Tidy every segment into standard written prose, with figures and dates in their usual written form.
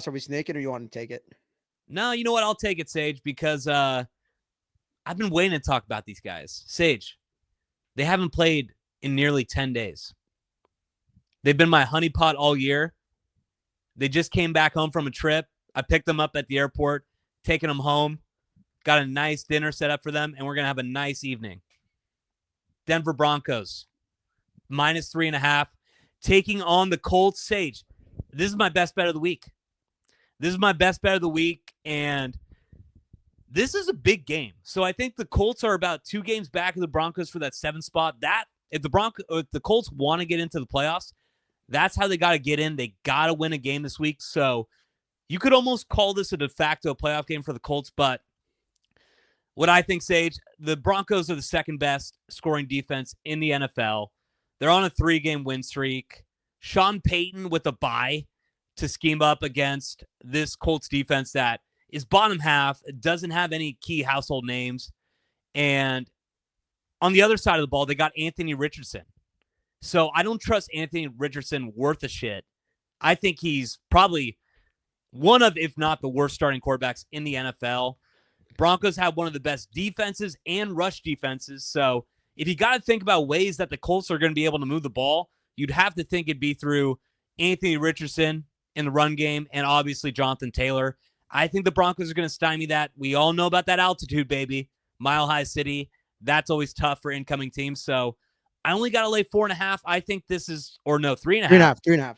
Are we snaking or you want to take it? No, you know what? I'll take it, Sage, because I've been waiting to talk about these guys. Sage, they haven't played in nearly 10 days. They've been my honeypot all year. They just came back home from a trip. I picked them up at the airport, taking them home, got a nice dinner set up for them, and we're going to have a nice evening. Denver Broncos, -3.5, taking on the Colts. Sage, this is my best bet of the week. And this is a big game. So I think the Colts are about 2 games back of the Broncos for that 7th spot. If the Colts want to get into the playoffs, that's how they got to get in. They got to win a game this week. So you could almost call this a de facto playoff game for the Colts. But what I think, Sage, the Broncos are the 2nd best scoring defense in the NFL. They're on a 3-game win streak. Sean Payton with a bye to scheme up against this Colts defense that is bottom half, doesn't have any key household names. And on the other side of the ball, they got Anthony Richardson. So I don't trust Anthony Richardson worth a shit. I think he's probably one of, if not the worst starting quarterbacks in the NFL. Broncos have one of the best defenses and rush defenses. So if you got to think about ways that the Colts are going to be able to move the ball, you'd have to think it'd be through Anthony Richardson in the run game and obviously Jonathan Taylor. I think the Broncos are going to stymie that. We all know about that altitude, baby. Mile High City. That's always tough for incoming teams. So I only got to lay 4.5. I think this is, or no, 3.5. 3.5.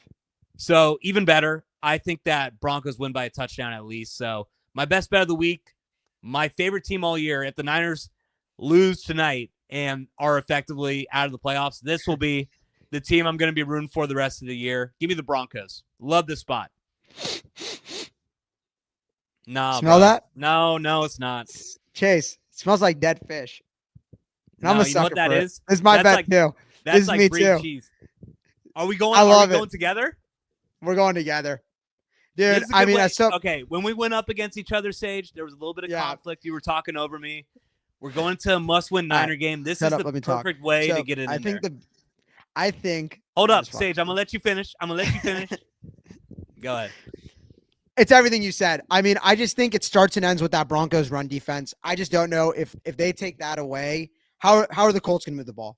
So even better. I think that Broncos win by a touchdown at least. So my best bet of the week, my favorite team all year. If the Niners lose tonight and are effectively out of the playoffs, this will be the team I'm going to be rooting for the rest of the year. Give me the Broncos. Love this spot. No, smell that? No, it's not. Chase, it smells like dead fish. And No, I'm a you know sucker what that for is? it. This is my bet like, too. That's this is like me green too. cheese. Are we going? I love are we going it. together? We're going together, dude. I mean, okay. When we went up against each other, Sage, there was a little bit of conflict. You were talking over me. We're going to a must-win Niner game. This is the perfect way to get it in there. I think. Hold up, Sage. I'm gonna let you finish. Go ahead. It's everything you said. I mean, I just think it starts and ends with that Broncos run defense. I just don't know if they take that away, how are the Colts going to move the ball?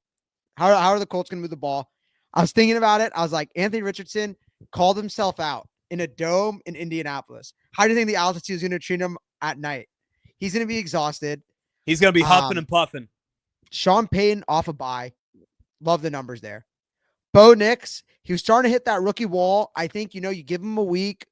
How are the Colts going to move the ball? I was thinking about it. I was like, Anthony Richardson called himself out in a dome in Indianapolis. How do you think the altitude is going to treat him at night? He's going to be exhausted. He's going to be huffing and puffing. Sean Payton off a bye. Love the numbers there. Bo Nix, he was starting to hit that rookie wall. I think, you give him a week,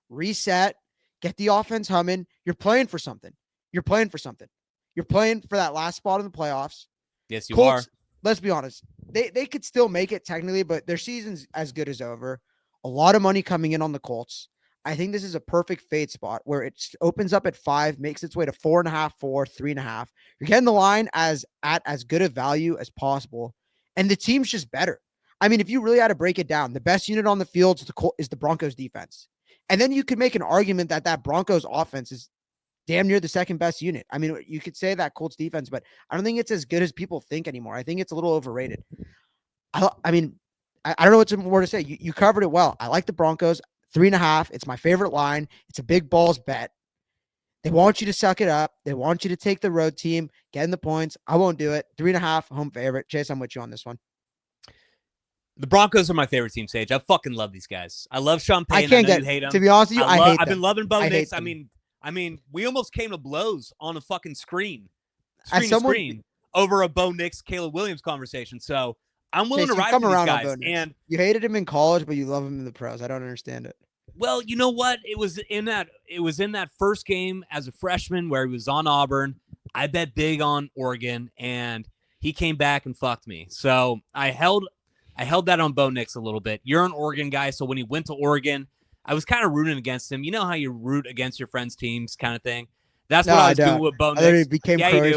reset, get the offense humming. You're playing for something. You're playing for that last spot in the playoffs. Yes, you Colts, are. Let's be honest. They could still make it technically, but their season's as good as over. A lot of money coming in on the Colts. I think this is a perfect fade spot where it opens up at 5, makes its way to 4.5, 4, 3.5. You're getting the line at as good a value as possible. And the team's just better. I mean, if you really had to break it down, the best unit on the field is the Broncos defense. And then you could make an argument that Broncos offense is damn near the 2nd best unit. I mean, you could say that Colts defense, but I don't think it's as good as people think anymore. I think it's a little overrated. I mean, I don't know what more to say. You covered it well. I like the Broncos. 3.5. It's my favorite line. It's a big balls bet. They want you to suck it up. They want you to take the road team, get in the points. I won't do it. 3.5, home favorite. Chase, I'm with you on this one. The Broncos are my favorite team, Sage. I fucking love these guys. I love Sean Payton. I can't you hate him. To be honest with you, I hate them. I've been loving Bo Nix. I mean, we almost came to blows on a fucking screen over a Bo Nix, Caleb Williams conversation. So I'm willing to ride for these guys. And you hated him in college, but you love him in the pros. I don't understand it. Well, you know what? It was in that first game as a freshman where he was on Auburn. I bet big on Oregon, and he came back and fucked me. So I held that on Bo Nix a little bit. You're an Oregon guy, so when he went to Oregon, I was kind of rooting against him. You know how you root against your friends' teams kind of thing? That's what I was doing with Bo Nix. He became